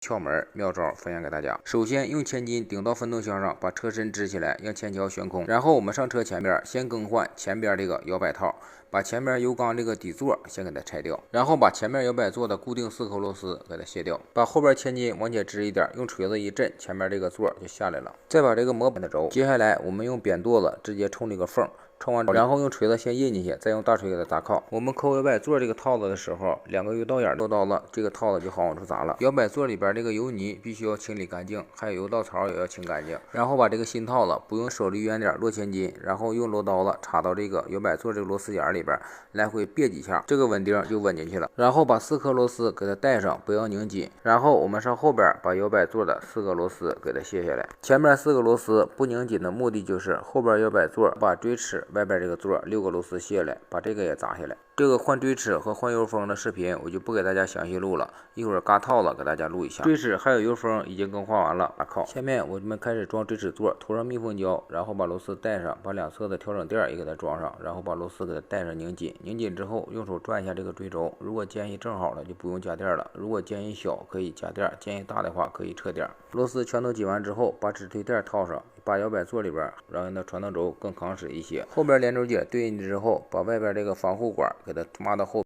窍门妙招分享给大家。首先用千斤顶到分动箱上，把车身支起来，让前桥悬空。然后我们上车前边先更换前边这个摇摆套，把前边油缸这个底座先给它拆掉，然后把前面摇摆座的固定4颗螺丝给它卸掉，把后边千斤往前支一点，用锤子一震，前面这个座就下来了。再把这个模板的轴，接下来我们用扁剁子直接冲这个缝。冲完，然后用锤子先印进去，再用大锤给它砸靠。我们抠摇摆座这个套子的时候，2个油道眼漏到了，这个套子就好往出砸了。摇摆座里边这个油泥必须要清理干净，还有油道槽也要清干净。然后把这个新套子不用手离远点落千斤，然后用螺刀子插到这个摇摆座这个螺丝眼里边，来回别几下，这个稳定就稳进去了。然后把4颗螺丝给它带上，不要拧紧。然后我们上后边把摇摆座的4个螺丝给它卸下来。前面4个螺丝不拧紧的目的就是后边摇摆座把锥齿外边这个座6个螺丝卸来，把这个也砸下来。这个换锥齿和换油封的视频我就不给大家详细录了，一会儿嘎套子给大家录一下。锥齿还有油封已经更换完了，打靠。下面我们开始装锥齿座，涂上密封胶，然后把螺丝带上，把2侧的调整垫也给它装上，然后把螺丝给它带上拧紧。拧紧之后用手转一下这个锥轴，如果间隙正好了就不用加垫了，如果间隙小可以加垫，间隙大的话可以撤垫。螺丝全都紧完之后，把止推垫套上，把摇摆座里边让它传动轴更扛实一些。后边连轴结对应之后，把外边这个防护管给它抹到后。